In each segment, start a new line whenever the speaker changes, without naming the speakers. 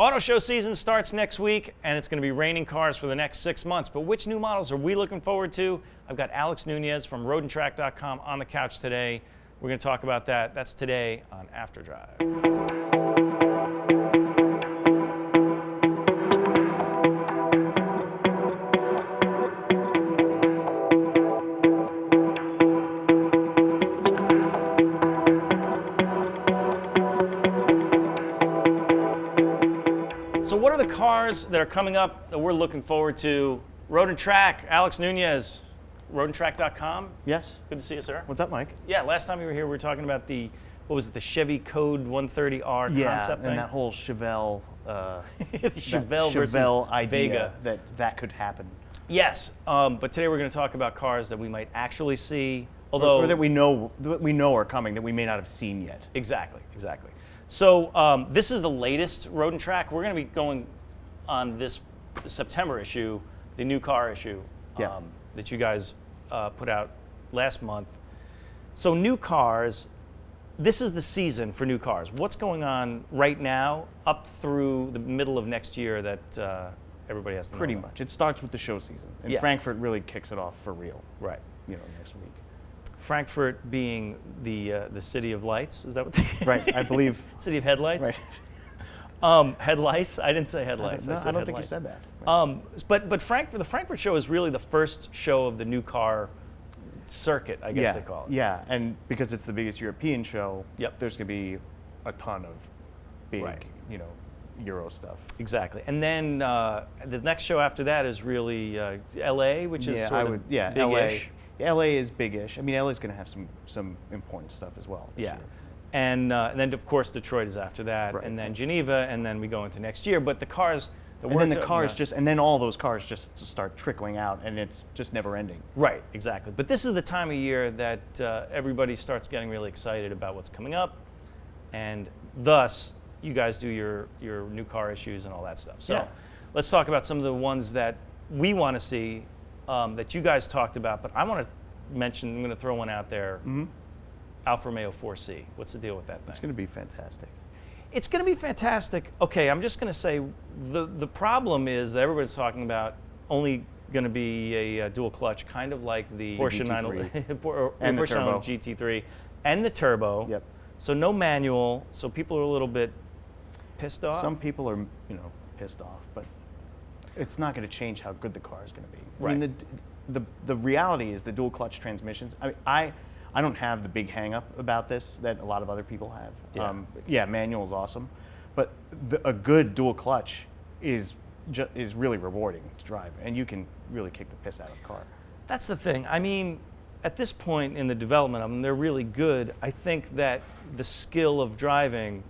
Auto show season starts next week, and it's going to be raining cars for the next 6 months. But which new models are we looking forward to? I've got Alex Nunez from roadandtrack.com on the couch today. We're going to talk about that. That's today on After Drive. So what are the cars that are coming up that we're looking forward to? Road and Track, Alex Nunez, roadandtrack.com.
Yes.
Good to see you, sir.
What's up, Mike?
Yeah, last time you were here, we were talking about the, what was it, the Chevy Code 130R concept thing?
And that whole Chevelle,
Chevelle
idea that could happen.
Yes, but today we're going to talk about cars that we might actually see, although
or that we know are coming that we may not have seen yet.
Exactly. So this is the latest Road and Track. We're going to be going on this September issue, the new car issue that you guys put out last month. So new cars, this is the season for new cars. What's going on right now up through the middle of next year that everybody has to know
Pretty
about?
much. It starts with the show season. And Frankfurt really kicks it off for real.
Right.
Next week.
Frankfurt being the city of lights, is that what they
Right, I believe.
City of headlights?
Right.
Headlights? I didn't say headlights.
I don't think you said that.
Right. But the Frankfurt show is really the first show of the new car circuit, I guess they call it.
Yeah, and because it's the biggest European show, there's going to be a ton of big, Euro stuff.
Exactly. And then the next show after that is really LA, which is sort of big-ish.
LA is big-ish. I mean, LA is going to have some important stuff as well.
Yeah. And then, of course, Detroit is after that, and then Geneva, and then we go into next year. But the cars that we're
and then all those cars just start trickling out, and it's just never ending.
Right, exactly. But this is the time of year that everybody starts getting really excited about what's coming up, and thus you guys do your new car issues and all that stuff. So let's talk about some of the ones that we want to see that you guys talked about. But I want to mention, I'm going to throw one out there. Mm-hmm. Alfa Romeo 4C. What's the deal with that thing?
It's going to be fantastic.
It's going to be fantastic. Okay, I'm just going to say the problem is that everybody's talking about only going to be a dual clutch, kind of like the Porsche 911 GT3 and the turbo.
Yep.
So no manual. So people are a little bit pissed off.
Some people are, pissed off, but it's not going to change how good the car is going to be.
Right.
I mean, the reality is the dual clutch transmissions. I don't have the big hang up about this that a lot of other people have. Manual is awesome, but a good dual clutch is really rewarding to drive, and you can really kick the piss out of the car.
That's the thing. I mean, at this point in the development of them, they're really good. I think that the skill of driving,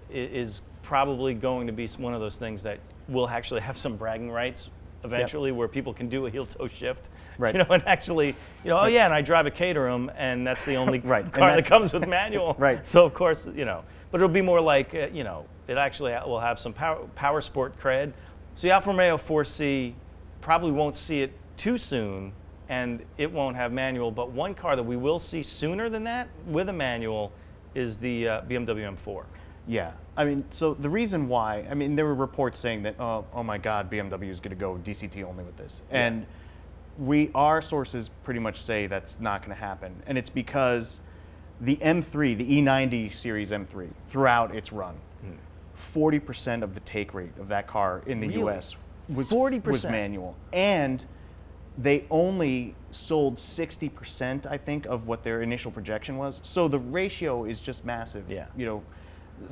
is probably going to be one of those things that will actually have some bragging rights eventually, where people can do a heel-toe shift, and actually, and I drive a Caterham, and that's the only car that comes with manual.
Right.
So of course, but it'll be more like, it actually will have some power sport cred. So the Alfa Romeo 4C probably won't see it too soon, and it won't have manual. But one car that we will see sooner than that with a manual is the BMW M4.
Yeah, I mean, so the reason why, there were reports saying that, oh my God, BMW is going to go DCT only with this. And our sources pretty much say that's not going to happen. And it's because the M3, the E90 series M3, throughout its run, 40% of the take rate of that car in the US was manual. And they only sold 60%, I think, of what their initial projection was. So the ratio is just massive.
Yeah.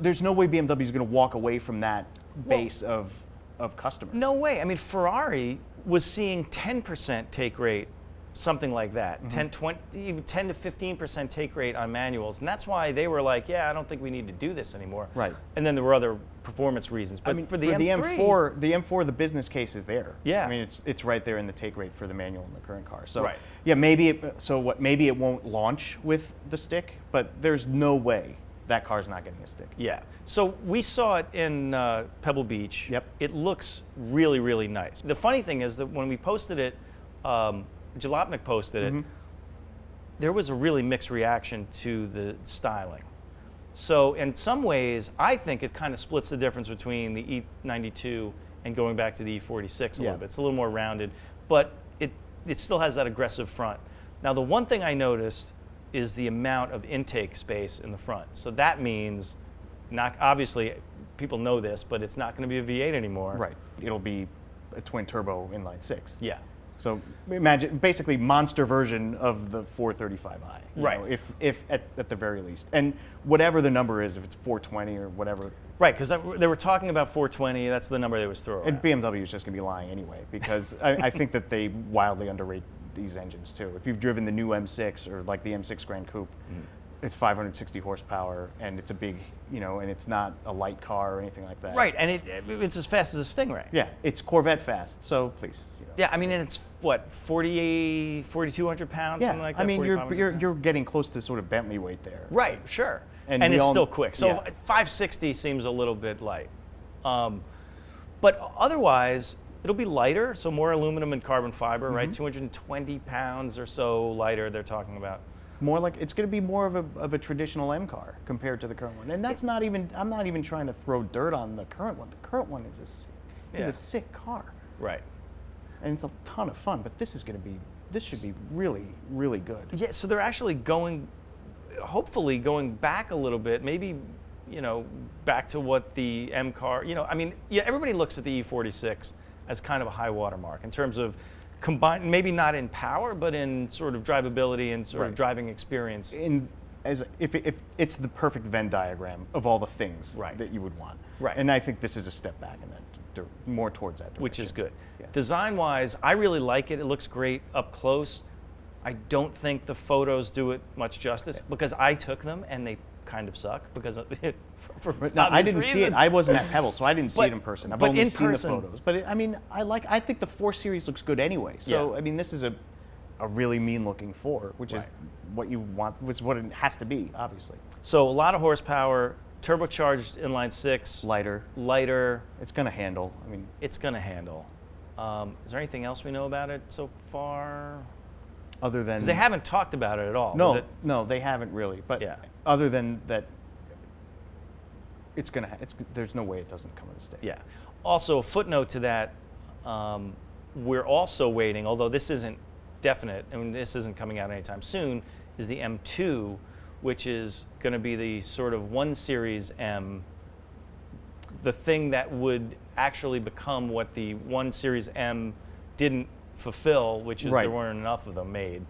There's no way BMW is going to walk away from that base of customers.
No way. I mean, Ferrari was seeing 10% take rate, something like that, 10 to 15% take rate on manuals, and that's why they were like, I don't think we need to do this anymore.
Right.
And then there were other performance reasons. But
for the M4, the business case is there.
Yeah.
It's right there in the take rate for the manual in the current car. So maybe it won't launch with the stick, but there's no way that car's not getting a stick.
Yeah. So we saw it in Pebble Beach.
Yep.
It looks really, really nice. The funny thing is that when we posted it, Jalopnik posted it, there was a really mixed reaction to the styling. So in some ways, I think it kind of splits the difference between the E92 and going back to the E46 a little bit. It's a little more rounded, but it still has that aggressive front. Now, the one thing I noticed is the amount of intake space in the front. So that means, not obviously, people know this, but it's not going to be a V8 anymore.
Right. It'll be a twin turbo inline six.
Yeah.
So imagine basically monster version of the 435i.
Right.
Know, if at the very least, and whatever the number is, if it's 420 or whatever.
Right, because they were talking about 420. That's the number they was throwing.
And BMW is just going to be lying anyway, because I think that they wildly underrate these engines too. If you've driven the new M6 or like the M6 Grand Coupe, it's 560 horsepower, and it's a big, and it's not a light car or anything like that.
Right, and it's as fast as a Stingray.
Yeah, it's Corvette fast. So please.
Yeah, I mean, and it's what 4,200 pounds,
Yeah,
something like that.
I mean,
4,500
you're getting close to sort of Bentley weight there.
Right, sure.
And
And
we
it's
all-
still quick. So
yeah.
560 seems a little bit light. But otherwise, it'll be lighter, so more aluminum and carbon fiber, right? 220 pounds or so lighter, they're talking about.
More like it's going to be more of a traditional M car compared to the current one, and that's not even. I'm not even trying to throw dirt on the current one. The current one is
Yeah.
a sick car,
Right.
and it's a ton of fun. But this should be really, really good.
Yeah, so they're actually hopefully going back a little bit, maybe, back to what the M car, I mean, yeah, everybody looks at the E46 as kind of a high watermark in terms of combined, maybe not in power, but in sort of drivability and sort of
Right.
driving experience.
If it's the perfect Venn diagram of all the things
Right.
that you would want.
Right.
And I think this is a step back in that, more towards that direction.
Which is good.
Yeah.
Design-wise, I really like it. It looks great up close. I don't think the photos do it much justice because I took them and they kind of suck because of for
But no, I
obvious
didn't see it.
reasons.
I wasn't at Pebble, so I didn't see
But-
it in person. I've
but
only
in
seen
person-
the photos. But I think the 4 Series looks good anyway. So
Yeah.
I mean, this is a really mean-looking 4, which is
Right.
what you want, which is what it has to be, obviously.
So a lot of horsepower, turbocharged inline six,
Lighter. It's going to handle. I mean,
It's going to handle. Is there anything else we know about it so far?
other than
Because they haven't talked about it at all.
No,
with it.
no, they haven't really. But
Yeah.
other than that, there's no way it doesn't come in the state.
Yeah. Also, a footnote to that, we're also waiting, although this isn't definite, and this isn't coming out anytime soon, is the M2, which is going to be the sort of 1 Series M, the thing that would actually become what the 1 Series M didn't fulfill, which is
Right.
there weren't enough of them made.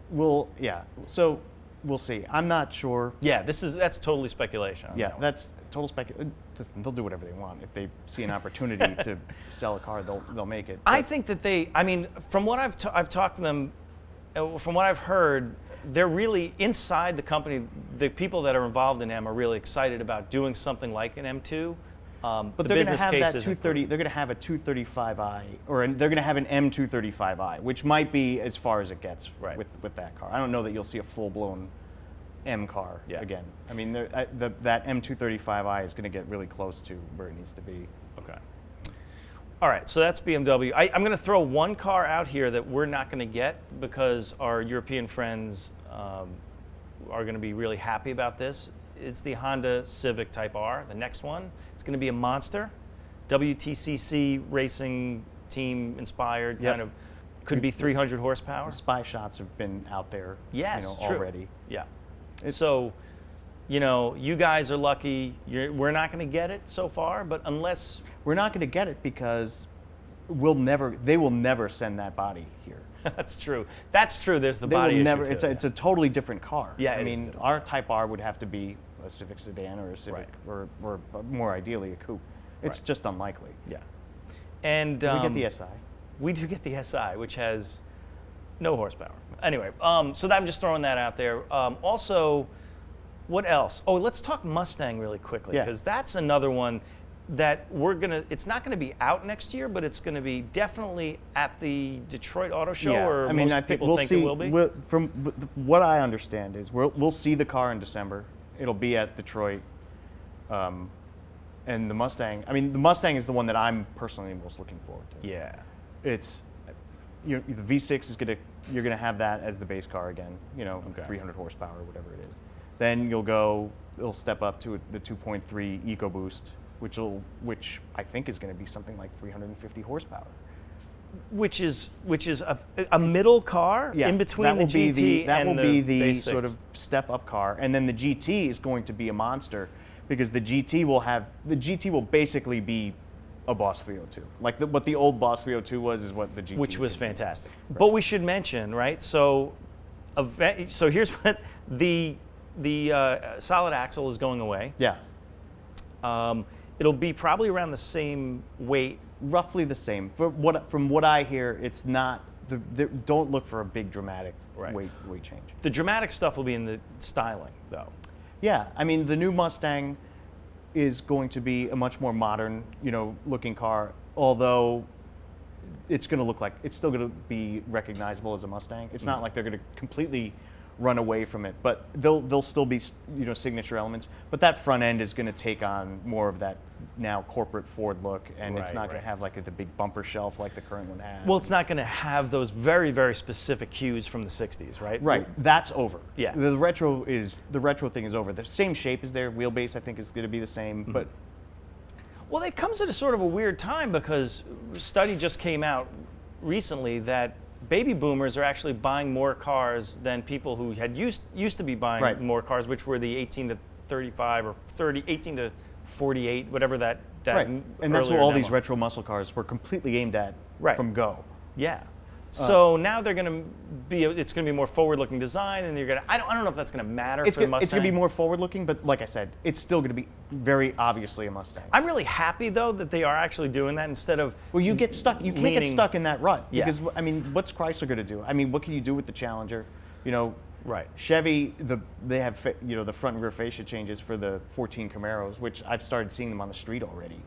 So we'll see. I'm not sure.
Yeah, that's totally speculation. on
Yeah,
that one.
that's total speculation. They'll do whatever they want. If they see an opportunity to sell a car, they'll make it.
I
But-
think that from what I've talked to them, from what I've heard, they're really inside the company. The people that are involved in M are really excited about doing something like an M2.
But
the
they're going to
business
have
case
that
isn't
230. They're going to have a 235i, they're going to have an M235i, which might be as far as it gets
Right.
with that car. I don't know that you'll see a full-blown M car
Yeah.
again. I mean, that M235i is going to get really close to where it needs to be.
Okay. All right, so that's BMW. I'm going to throw one car out here that we're not going to get because our European friends are going to be really happy about this. It's the Honda Civic Type R, the next one. It's going to be a monster, WTCC racing team inspired,
Yep.
kind of, could be 300 horsepower.
Spy shots have been out there,
Yes, true.
already.
Yeah. So, you guys are lucky. We're not going to get it so far, but unless
We're not going to get it because they will never send that body here.
that's true. That's true. There's the
They
body
will
issue
never.
too.
It's a totally different car.
Yeah,
I
it is
mean,
different.
our Type R would have to be a Civic sedan or a Civic,
Right.
or more ideally a coupe. It's
Right.
just unlikely.
Yeah. And
We get the SI.
We do get the SI, which has no horsepower. Anyway, so I'm just throwing that out there. Also, what else? Oh, let's talk Mustang really quickly
Yeah.
because that's another one that it's not gonna be out next year, but it's gonna be definitely at the Detroit Auto Show.
Yeah,
Or
I mean,
most
I think
people
we'll
think
see.
it will be.
From what I understand is we'll see the car in December. It'll be at Detroit, and the Mustang. I mean, the Mustang is the one that I'm personally most looking forward to.
Yeah.
It's the V6 is you're gonna have that as the base car again.
Okay.
300 horsepower, whatever it is. Then it'll step up to the 2.3 EcoBoost, which I think is going to be something like 350 horsepower.
Which is a middle car in between the GT and
that will be the
basics.
sort of step up car, and then the GT is going to be a monster because the GT will basically be a Boss 302. Like what the old Boss 302 is what the GT
which
is
was
gonna be.
fantastic.
Right.
But we should mention, right? So here's what the solid axle is going away.
Yeah,
It'll be probably around the same weight.
roughly the same. From what I hear, it's not. Don't look for a big dramatic weight change.
The dramatic stuff will be in the styling, though.
Yeah, I mean the new Mustang is going to be a much more modern, looking car. Although it's going to look like it's still going to be recognizable as a Mustang. It's not like they're going to completely run away from it, but they'll still be signature elements. But that front end is going to take on more of that now corporate Ford look, and it's not going to have like the big bumper shelf like the current one has.
Well, it's not going to have those very, very specific cues from the 60s, right?
Right, that's over.
Yeah.
The retro thing is over. The same shape is there. Wheelbase I think is going to be the same, but
Well, it comes at a sort of a weird time because a study just came out recently that baby boomers are actually buying more cars than people who had used to be buying more cars, which were the 18 to 35 or 18 to 48, whatever that
right. And that's what all these
demo.
retro muscle cars were completely aimed at from go.
Yeah. So now they're going to be. It's going to be more forward-looking design, and you're going to. I don't know if that's going to matter for the Mustang.
It's going to be more forward-looking, but like I said, it's still going to be very obviously a Mustang.
I'm really happy though that they are actually doing that instead of.
Well, you get stuck. You can't get stuck in that rut because
Yeah.
I mean, what's Chrysler going to do? I mean, what can you do with the Challenger?
Right.
Chevy, they have the front and rear fascia changes for the 14 Camaros, which I've started seeing them on the street already.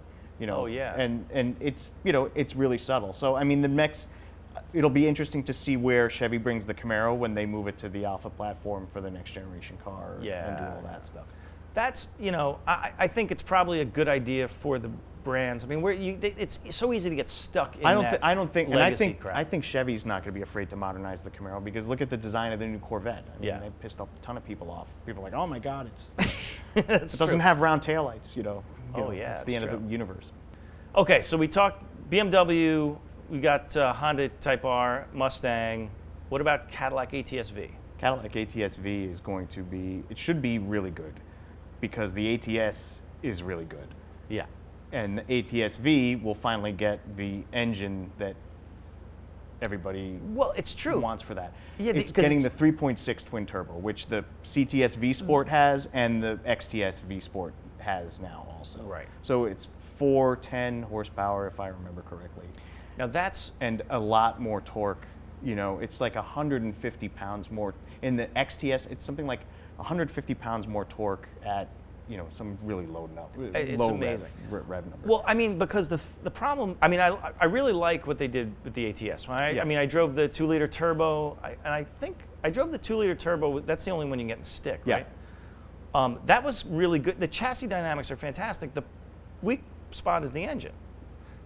Oh, yeah.
And it's it's really subtle. So I mean, it'll be interesting to see where Chevy brings the Camaro when they move it to the Alpha platform for the next generation car and do all that stuff.
That's I think it's probably a good idea for the brands. I mean, it's so easy to get stuck in
I don't think, and
crap.
I think Chevy's not going to be afraid to modernize the Camaro because look at the design of the new Corvette. I mean,
Yeah.
they pissed off a ton of people off. People are like, oh my God,
It
it doesn't have round taillights.
Oh, yeah,
it's the
that's
end
true.
of the universe.
Okay, so we talked BMW. We got Honda Type R, Mustang. What about Cadillac ATSV?
Cadillac ATSV is going to be, it should be really good because the ATS is really good.
Yeah.
And the ATSV will finally get the engine that everybody
It's true.
wants for that.
Yeah,
it's
'cause-
getting the 3.6 twin turbo, which the CTS V Sport has and the XTS V Sport has now also.
Right.
So it's 410 horsepower, if I remember correctly.
Now that's
And a lot more torque. It's like 150 pounds more. In the XTS, it's something like 150 pounds more torque at, some really low
It's
low
amazing.
rev number.
Well, I mean, because the problem, I mean, I really like what they did with the ATS. Right?
Yeah.
I mean, I drove the 2-liter turbo, and I think I drove the 2-liter turbo. That's the only one you get in stick,
Yeah.
right? That was really good. The chassis dynamics are fantastic. The weak spot is the engine.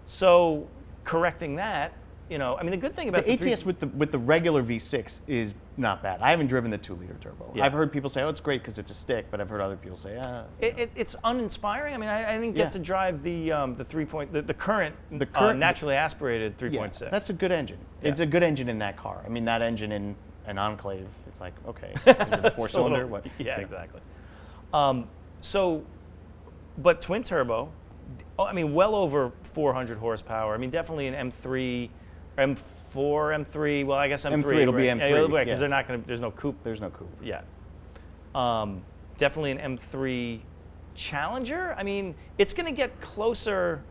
So correcting that, I mean, the good thing about
the ATS with the regular V6 is not bad. I haven't driven the 2-liter turbo.
Yeah.
I've heard people say, "Oh, it's great because it's a stick," but I've heard other people say,
It's uninspiring. I mean, I didn't get to drive the current naturally aspirated 3.6.
Yeah, that's a good engine.
Yeah.
It's a good engine in that car. I mean, that engine in an Enclave, it's like, okay, is it a 4-cylinder? What?
Yeah, exactly. But twin turbo, I mean, well over 400 horsepower. I mean, definitely an M3, M4, M3. Well, I guess M3.
M3, it'll be M3,
because
yeah.
they're not going to. There's no coupe.
There's no coupe.
Yeah. Definitely an M3 Challenger. I mean, it's going to get closer.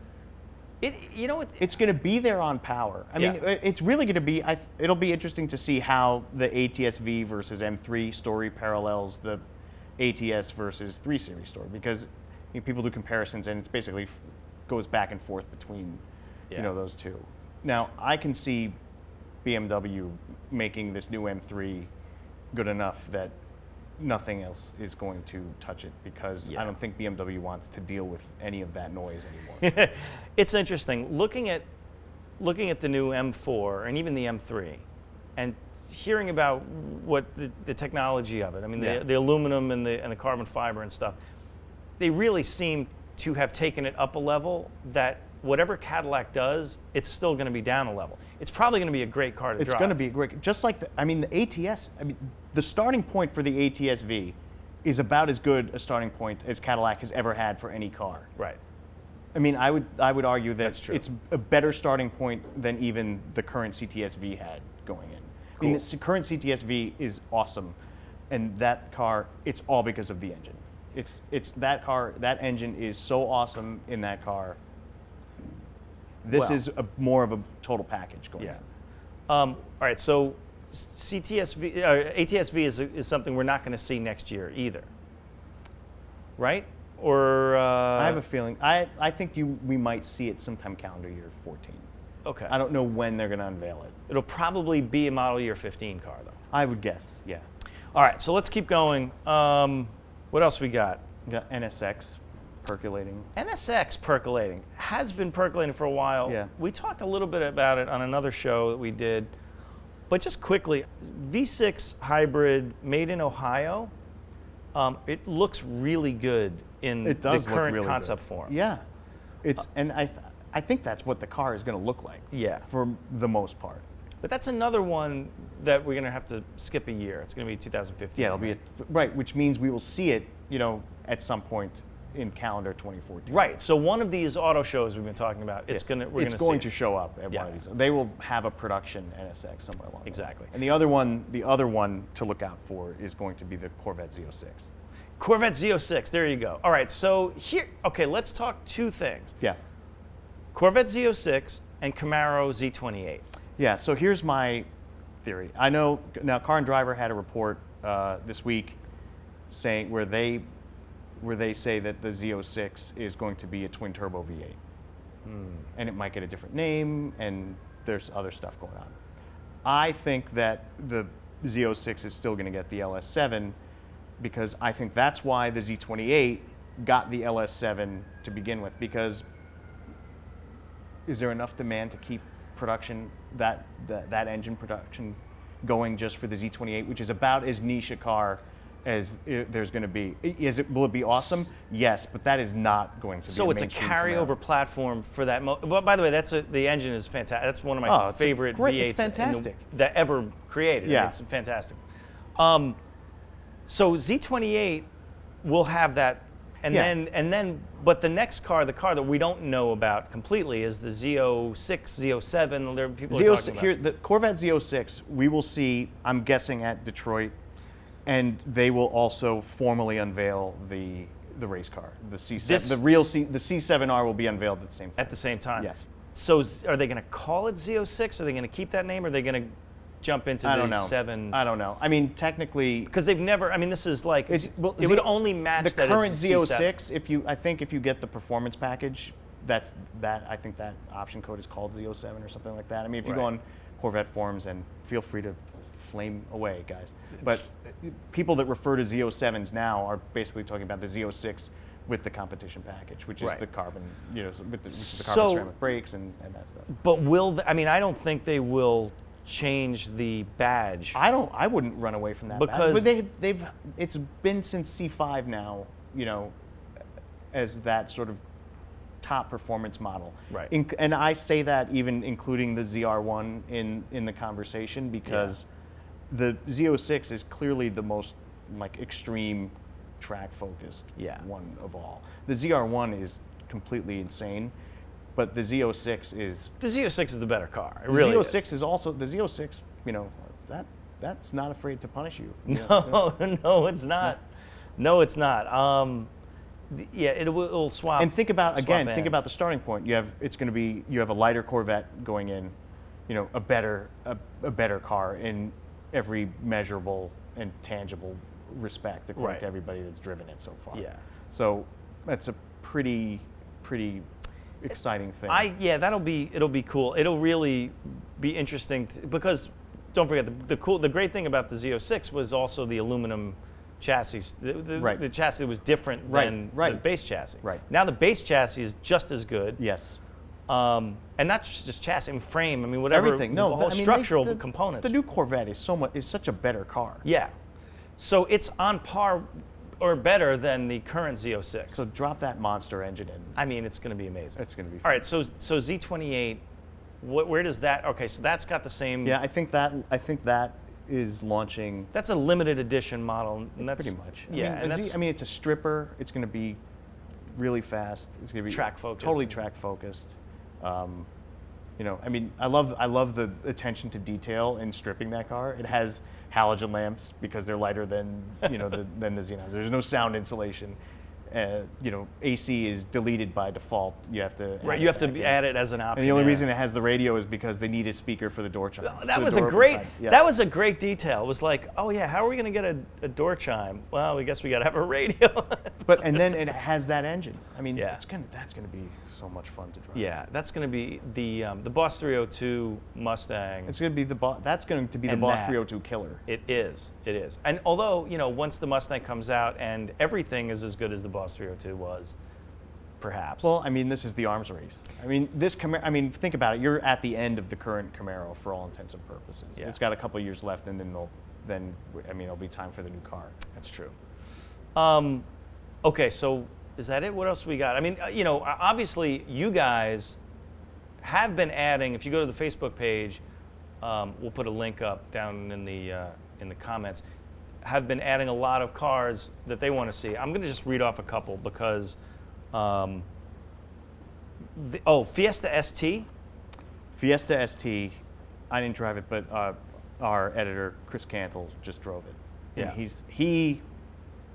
It's going to be there on power. I mean, it's really going to be. It'll be interesting to see how the ATS-V versus M3 story parallels the ATS versus 3 Series story because people do comparisons and it's basically goes back and forth between those two. Now I can see BMW making this new M3 good enough that nothing else is going to touch it because I don't think BMW wants to deal with any of that noise anymore.
It's interesting looking at the new M4 and even the M3 and hearing about what the technology of it. I mean, the aluminum and the carbon fiber and stuff. They really seem to have taken it up a level that whatever Cadillac does, it's still going to be down a level. It's probably going to be a great car to drive.
It's going to be great. Just like, the ATS, the starting point for the ATSV is about as good a starting point as Cadillac has ever had for any car.
Right.
I mean, I would argue that
That's true.
it's a better starting point than even the current CTSV had going in.
Cool.
I mean, the current CTSV is awesome, and that car, it's all because of the engine. It's that car, that engine is so awesome in that car. This is more of a total package going in.
All right, so ATSV is something we're not going to see next year either, right? Or
I have a feeling. I think we might see it sometime calendar year 14.
Okay.
I don't know when they're going to unveil it.
It'll probably be a model year 15 car, though.
I would guess, yeah.
All right, so let's keep going. What else we got?
We got NSX percolating.
NSX percolating has been percolating for a while.
Yeah.
We talked a little bit about it on another show that we did, but just quickly, V6 hybrid made in Ohio. It looks really good in the current
really
concept
good.
form.
Yeah, and I think that's what the car is going to look like.
Yeah.
For the most part.
But that's another one that we're going to have to skip a year. It's going to be 2015.
Yeah, it'll be right, which means we will see it, at some point in calendar 2014.
Right. So one of these auto shows we've been talking about, we're going to
show up at one of these. They will have a production NSX somewhere along.
Exactly.
The way. And the other one to look out for is going to be the Corvette Z06.
Corvette Z06. There you go. All right. So let's talk two things.
Yeah.
Corvette Z06 and Camaro Z28.
Yeah. So here's my theory. I know now. Car and Driver had a report this week saying where they say that the Z06 is going to be a twin turbo V8, and it might get a different name, and there's other stuff going on. I think that the Z06 is still going to get the LS7 because I think that's why the Z28 got the LS7 to begin with. Because is there enough demand to keep production that engine production going just for the Z28, which is about as niche a car as there's going to be? Will it be awesome? Yes, but that is not going to be.
So it's a carryover platform for that. Well, by the way, the engine is fantastic. That's one of my favorite V8s
fantastic.
That ever created.
Yeah.
It's fantastic. So Z28 will have that, and then, but the next car, the car that we don't know about completely, is the Z06, Z07. There are people are talking about.
Here, the Corvette Z06, we will see. I'm guessing at Detroit. And they will also formally unveil the race car, the C7. The C7R will be unveiled at the same time.
At the same time.
Yes.
So are they going to call it Z06? Are they going to keep that name? Or are they going to jump into the 7s?
I don't know. I mean, technically,
because they've never. I mean, this is like it would only match
the current
Z06.
If you get the performance package, I think that option code is called Z07 or something like that. I mean, if you go on Corvette forums, and feel free to flame away, guys. But people that refer to Z07s now are basically talking about the Z06 with the competition package, which is the carbon, which is the carbon ceramic brakes and that stuff.
But I don't think they will change the badge.
I wouldn't run away from that
because
badge. But it's been since C5 now, as that sort of top performance model.
Right.
And I say that even including the ZR1 in the conversation because the Z06 is clearly the most extreme track focused one of all. The ZR1 is completely insane, but the Z06 is
the better car. It
the
really
Z06 is also the Z06. That's not afraid to punish you.
No, it's not. No, it's not. It'll swap.
And think about the starting point. You have a lighter Corvette going in, a better car in every measurable and tangible respect according to everybody that's driven it so far.
Yeah.
So that's a pretty exciting thing.
It'll be cool. It'll really be interesting because don't forget the great thing about the Z06 was also the aluminum chassis. The chassis was different than the base chassis.
Right.
Now the base chassis is just as good.
Yes.
And not just chassis, I mean, frame. I mean, whatever.
Everything. No,
the whole
I mean,
structural components.
The new Corvette is such a better car.
Yeah. So it's on par or better than the current Z06.
So drop that monster engine in.
I mean, it's going to be amazing.
It's going to be fun.
All right, so Z28, where does that? Okay, so that's got the same.
Yeah, I think that is launching.
That's a limited edition model, and that's
pretty much.
Yeah, and that's
I mean, it's a stripper. It's going to be really fast. It's going to be
track focused.
Totally track focused. You know, I mean, I love the attention to detail in stripping that car. It has halogen lamps because they're lighter than than the Xenon. There's no sound insulation. You know, AC is deleted by default. You have to
add it as an option.
And the only reason it has the radio is because they need a speaker for the door chime.
That was a great. Yeah. That was a great detail. It was like, oh yeah, how are we going to get a door chime? Well, I guess we got to have a radio.
And then it has that engine. I mean, that's gonna be so much fun to drive.
Yeah, that's going to be the Boss 302 Mustang.
It's going to be that's going to be the Boss 302 killer.
It is. And although, you know, once the Mustang comes out and everything is as good as the Boss 302 was, perhaps.
Well, I mean, this is the arms race. I mean, think about it. You're at the end of the current Camaro for all intents and purposes.
Yeah.
It's got a couple of years left, and then it'll be time for the new car.
That's true. Okay, so is that it? What else we got? I mean, you know, obviously you guys have been adding. If you go to the Facebook page, we'll put a link up down in the comments. Have been adding a lot of cars that they want to see. I'm going to just read off a couple because, Fiesta ST.
Fiesta ST, I didn't drive it, but our editor Chris Cantle just drove it. And
Yeah.
he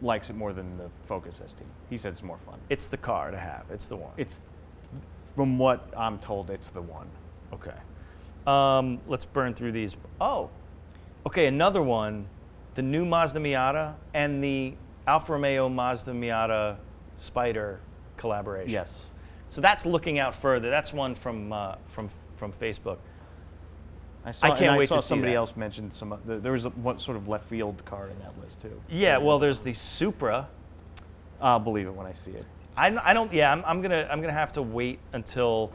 likes it more than the Focus ST. He says it's more fun.
It's the car to have. It's the one.
It's, from what I'm told, it's the one.
Okay. Let's burn through these. Oh, okay, another one. The new Mazda Miata and the Alfa Romeo Mazda Miata Spider collaboration.
Yes.
So that's looking out further. That's one from Facebook.
I can't wait to see somebody
that.
else mention there was one sort of left field car in that list too.
Yeah, well, there's the Supra.
I'll believe it when I see it.
I don't. Yeah, I'm gonna have to wait until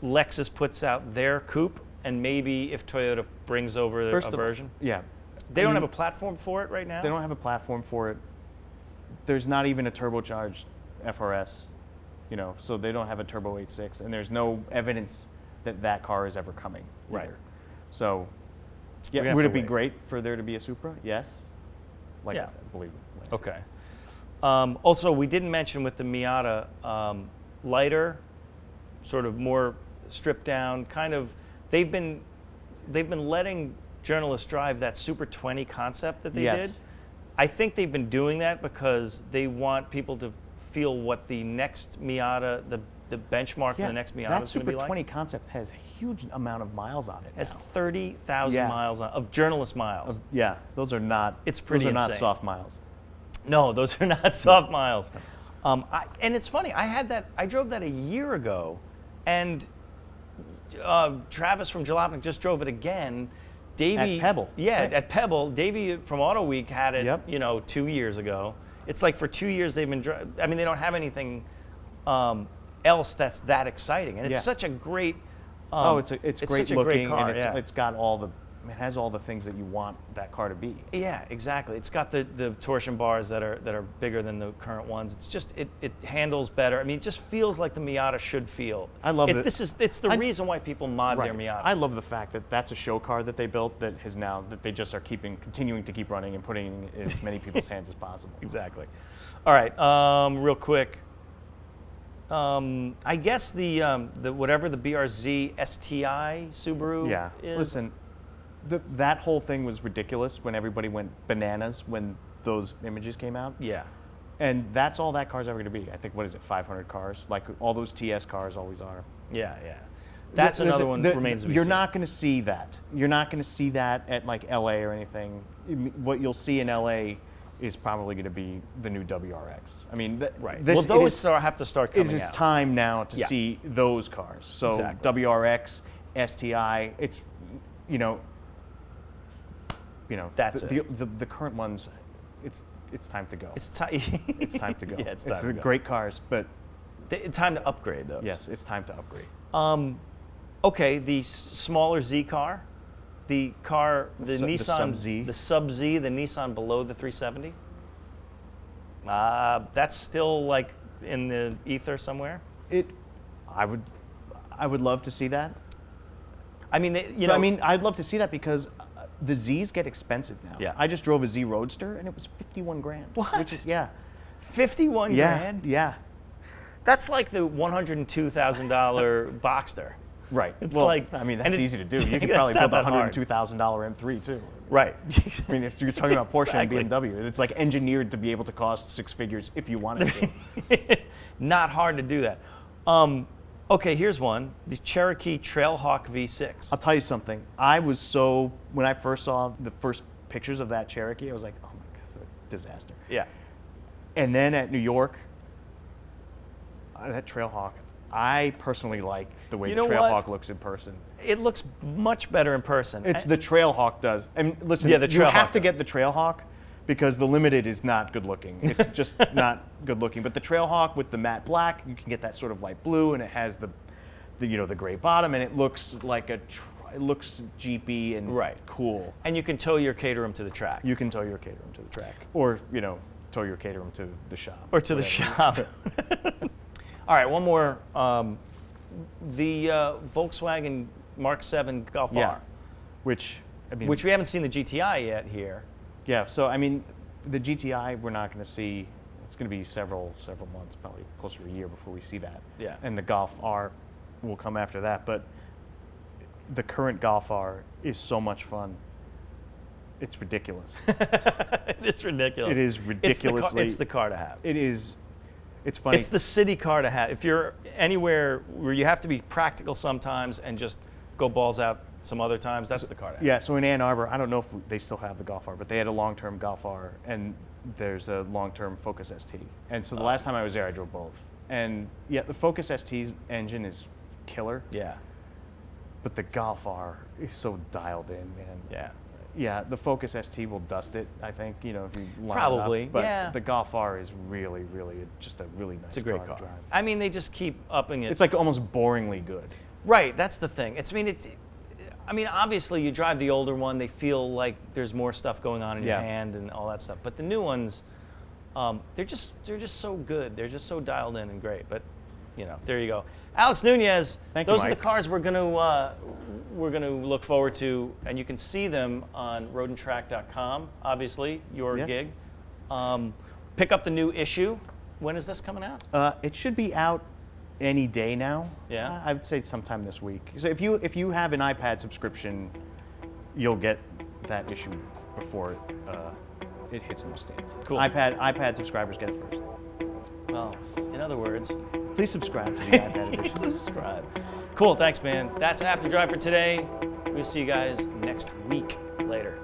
Lexus puts out their coupe, and maybe if Toyota brings over a version.
Yeah.
They don't have a platform for it right now?
They don't have a platform for it. There's not even a turbocharged FRS, you know, so they don't have a Turbo 8.6, and there's no evidence that car is ever coming.
Right.
Either. So, yeah, would it be great for there to be a Supra? Yes. Like I said, believe it.
Okay. Also, we didn't mention with the Miata, lighter, sort of more stripped down, kind of, they've been letting journalists drive that Super 20 concept that they did. I think they've been doing that because they want people to feel what the next Miata, the benchmark for the next Miata is going to be like.
That Super 20 concept has a huge amount of miles on it.
It has 30,000 miles of journalist miles.
Those are not.
It's pretty
Those are
insane.
not soft miles.
No, those are not soft miles. And it's funny. I drove that a year ago, and Travis from Jalopnik just drove it again. Davey,
at Pebble.
Yeah,
right.
At Pebble. Davey from Auto Week had it,
Yep.
2 years ago. It's like for 2 years they've been I mean, they don't have anything else that's that exciting. And it's such a great
it's great
such a
looking,
great car,
and it's got it has all the things that you want that car to be.
Yeah, exactly. It's got the torsion bars that are bigger than the current ones. It's just it handles better. I mean, it just feels like the Miata should feel.
I love it.
It's the reason why people mod their Miata.
I love the fact that that's a show car that they built that they just are continuing to keep running and putting in as many people's hands as possible.
Exactly. All right, real quick. I guess the whatever the BRZ STI Subaru is.
Listen, that whole thing was ridiculous when everybody went bananas when those images came out.
Yeah.
And that's all that car's ever going to be. I think, 500 cars? Like all those TS cars always are.
Yeah. That's another one that remains to be seen.
You're not going to see that. You're not going to see that at like LA or anything. What you'll see in LA is probably going to be the new WRX. I mean,
right. Those have to start coming out.
It is time now to see those cars. So WRX, STI, it's,
that's
the current ones, it's time to go.
It's time
to go.
Yeah, it's time to go.
Great cars, but
time to upgrade those.
Yes, it's time to upgrade.
Okay, the smaller Z car, the Nissan,
Sub-Z.
the Sub-Z, the Nissan below the 370. That's still like in the ether somewhere.
I would love to see that.
I mean,
I'd love to see that because the Zs get expensive now.
Yeah.
I just drove a Z Roadster and it was 51 grand.
What?
Which is
51 grand.
Yeah.
That's like the $102,000 Boxster.
Right.
It's
well,
like,
I mean,
and
that's easy to do. You can
that's
probably
not
build a
that hard.
$102,000 M3 too.
Right.
I mean, if you're talking about Porsche
Exactly.
and BMW, it's like engineered to be able to cost six figures if you wanted to.
Not hard to do that. Okay, here's one: the Cherokee Trailhawk V6.
I'll tell you something. When I first saw the first pictures of that Cherokee, I was like, oh my God, it's a disaster.
Yeah.
And then at New York, that Trailhawk, I personally like the way
You
the
know
Trailhawk
what?
looks in person.
It looks much better in person.
It's the Trailhawk does. And listen,
Yeah, the
you
Trailhawk
have to
does.
get the Trailhawk because the Limited is not good looking. It's just not good looking. But the Trailhawk with the matte black, you can get that sort of light blue, and it has the gray bottom, and it looks like it looks Jeepy and
Right.
cool.
And you can tow your Caterham to the track.
You can tow your Caterham to the track, or tow your Caterham to the shop,
Or to the shop. All right, one more. The Volkswagen Mark 7 Golf
Yeah.
R,
which we
which we haven't seen the GTI yet here.
Yeah, so I mean, the GTI we're not going to see. It's going to be several months, probably closer to a year before we see that.
Yeah.
And the Golf R will come after that, but the current Golf R is so much fun. It's ridiculous.
It's ridiculous.
It is ridiculously.
It's the car to have.
It is. It's funny.
It's the city car to have. If you're anywhere where you have to be practical sometimes and just go balls out some other times, that's the car to have.
Yeah, so in Ann Arbor, I don't know if they still have the Golf R, but they had a long-term Golf R, and there's a long-term Focus ST. And so the last time I was there, I drove both. And yeah, the Focus ST's engine is killer,
Yeah.
but the Golf R is so dialed in, man.
Yeah.
Yeah, the Focus ST will dust it, I think, if you line
Probably,
it up. But
yeah.
the Golf R is really, really just a really nice
It's a great
to
car.
drive.
I mean, they just keep upping it.
It's like almost boringly good.
Right, that's the thing. Obviously, you drive the older one, they feel like there's more stuff going on in your
Yeah.
hand and all that stuff. But the new ones, they're just so good. They're just so dialed in and great. But there you go. Alex Nunez.
Thank you,
Those are the
Mike.
cars we're gonna look forward to, and you can see them on roadandtrack.com. Obviously, your
Yes.
gig. Pick up the new issue. When is this coming out?
It should be out any day now.
Yeah.
I would say sometime this week. So if you have an iPad subscription, you'll get that issue before it hits in the States.
Cool.
iPad subscribers get it first.
Well, in other words,
Please subscribe to the iPad
please
edition.
subscribe. Cool, thanks, man. That's After Drive for today. We'll see you guys next week. Later.